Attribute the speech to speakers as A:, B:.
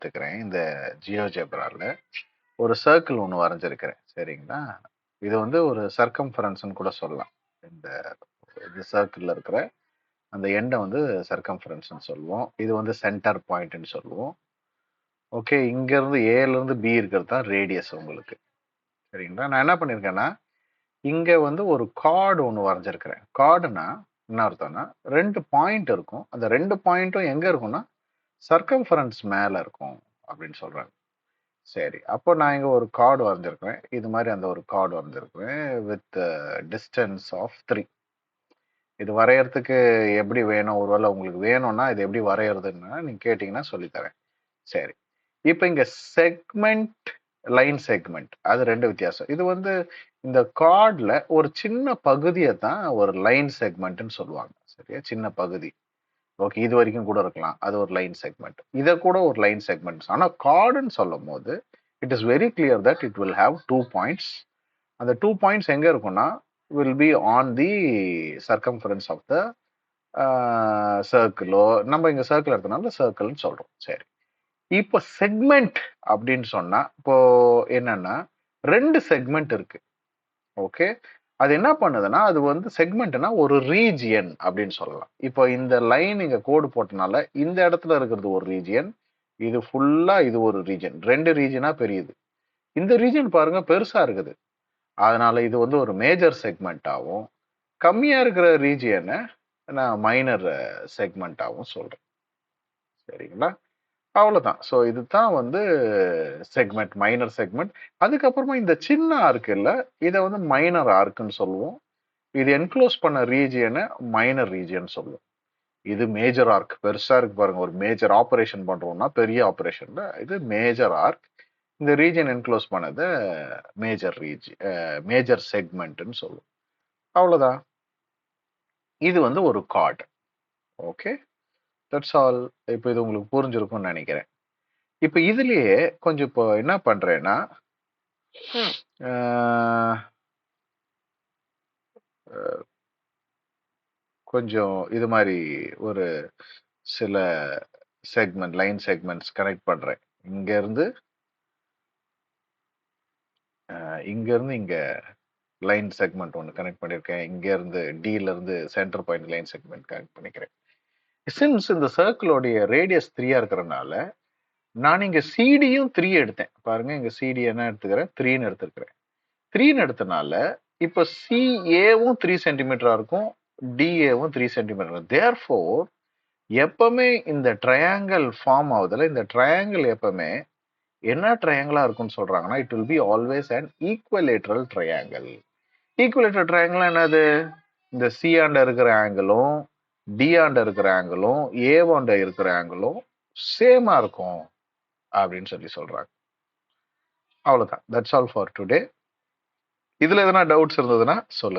A: எடுத்துக்கிறேன். இந்த ஜியோஜெப்ரால ஒரு சர்க்கிள் ஒன்று வரைஞ்சிருக்கிறேன். சரிங்களா? இது வந்து ஒரு சர்க்கம்ஃபரன்ஸ்னு கூட சொல்லலாம். இந்த இந்த சர்க்கிளில் இருக்கிற அந்த எண்டை வந்து சர்க்கம்ஃபரன்ஸ்னு சொல்லுவோம். இது வந்து சென்டர் பாயிண்ட்னு சொல்லுவோம். ஓகே, இங்கேருந்து ஏலேருந்து பி இருக்கிறது தான் ரேடியஸ் உங்களுக்கு. சரிங்களா? நான் என்ன பண்ணியிருக்கேன்னா, இங்கே வந்து ஒரு கார்டு ஒன்று வரைஞ்சிருக்கிறேன். கார்டுனா என்ன அர்த்தம்னா, 2 பாயிண்ட் இருக்கும். அந்த 2 பாயிண்ட்டும் எங்கே இருக்கும்னா சர்க்கம்ஃபரன்ஸ் மேலே இருக்கும் அப்படின்னு சொல்கிறாங்க. சரி, அப்போ நான் இங்கே ஒரு கார்டு வரைஞ்சிருக்கிறேன். இது மாதிரி அந்த ஒரு கார்டு வரைஞ்சிருக்கிறேன் வித் டிஸ்டன்ஸ் ஆஃப் 3. இது வரையறதுக்கு எப்படி வேணும், ஒருவேளை உங்களுக்கு வேணும்னா இது எப்படி வரைகிறதுன்னு நீங்கள் கேட்டிங்கன்னா சொல்லித்தரேன். சரி, இப்போ இங்கே செக்மெண்ட், லைன் செக்மெண்ட், அது 2 வித்தியாசம். இது வந்து இந்த கார்டில் ஒரு சின்ன பகுதியை தான் ஒரு லைன் செக்மெண்ட்னு சொல்லுவாங்க. சரியா? சின்ன பகுதி. ஓகே, இது வரைக்கும் கூட இருக்கலாம். அது ஒரு லைன் செக்மெண்ட். இதை கூட ஒரு லைன் செக்மெண்ட். ஆனால் கார்டுன்னு சொல்லும் போது it is very clear that it will have 2 points. அந்த 2 பாயிண்ட்ஸ் எங்கே இருக்கும்னா will be on the circumference of the சர்க்கிளோ, நம்ம இங்கே சர்க்கிள் எடுத்தனால சர்க்கிள்னு சொல்கிறோம். சரி, இப்போ செக்மெண்ட் அப்படின்னு சொன்னா இப்போ என்னன்னா 2 செக்மெண்ட் இருக்கு. ஓகே, அது என்ன பண்ணுதுன்னா அது வந்து செக்மெண்ட்னா ஒரு ரீஜியன் அப்படின்னு சொல்லலாம். இப்போ இந்த லைன் இங்க கோடு போட்டனால இந்த இடத்துல இருக்கிறது ஒரு ரீஜியன், இது ஃபுல்லா இது ஒரு ரீஜன். 2 ரீஜனா பெரியது. இந்த ரீஜன் பாருங்க பெருசா இருக்குது. அதனால இது வந்து ஒரு மேஜர் செக்மெண்ட்டாகவும், கம்மியா இருக்கிற ரீஜியனை நான் மைனர் செக்மெண்ட்டாகவும் சொல்றேன். சரிங்களா? அவ்வளோதான். ஸோ இதுதான் வந்து செக்மெண்ட், மைனர் செக்மெண்ட். அதுக்கப்புறமா இந்த சின்ன ஆர்க் இல்ல, இதை வந்து மைனர் ஆர்க்குன்னு சொல்லுவோம். இது என்க்ளோஸ் பண்ண ரீஜியனை மைனர் ரீஜியன் சொல்லுவோம். இது மேஜர் ஆர்க், பெருசா இருக்கு பாருங்க. ஒரு மேஜர் ஆபரேஷன் பண்றோம்னா பெரிய ஆபரேஷன்ல இது மேஜர் ஆர்க். இந்த ரீஜன் என்க்ளோஸ் பண்ணதை மேஜர் செக்மெண்ட்னு சொல்லுவோம். அவ்வளோதான். இது வந்து ஒரு கார்டு. Okay, that's all. இப்போ இது உங்களுக்கு புரிஞ்சிருக்கும்னு நினைக்கிறேன். இப்போ இதுலயே கொஞ்சம் இப்போ என்ன பண்றேன்னா கொஞ்சம் இது மாதிரி ஒரு சில செக்மெண்ட், லைன் செக்மெண்ட்ஸ் கனெக்ட் பண்றேன். இங்க இருந்து இங்க லைன் செக்மெண்ட் ஒன்று கனெக்ட் பண்ணியிருக்கேன். இங்க இருந்து டில இருந்து centre point line segment connect பண்ணிக்கிறேன். சின்ஸ் இந்த சர்க்கிளோடைய ரேடியஸ் 3 இருக்கிறதுனால நான் இங்க சிடியும் 3 எடுத்தேன். பாருங்க, இங்க சிடி என்ன எடுத்துக்கிறேன், 3ன்னு எடுத்துக்கிறேன். 3ன்னு எடுத்தனால இப்போ சிஏவும் 3 சென்டிமீட்டரா இருக்கும், டிஏவும் 3 சென்டிமீட்டர். தேர்ஃபோர் எப்பவுமே இந்த ட்ரையாங்கிள் ஃபார்ம் ஆகுதுல, இந்த ட்ரையாங்கிள் எப்பவுமே என்ன ட்ரையாங்கிளா இருக்கும்னு சொல்றாங்கன்னா it will be always an equilateral triangle. Equilateral triangle என்னது? இந்த சி ஆண்ட இருக்கிற ஆங்கிளும் டி ஆண்ட இருக்கிற ஆங்கிளும் ஏ ஆண்ட இருக்கிற ஆங்கிளும் சேமா இருக்கும் அப்படின்னு சொல்றாங்க. அவ்வளவுதான். That's all for today. இதுல எதனா டவுட்ஸ் இருந்ததுன்னா சொல்லுங்க.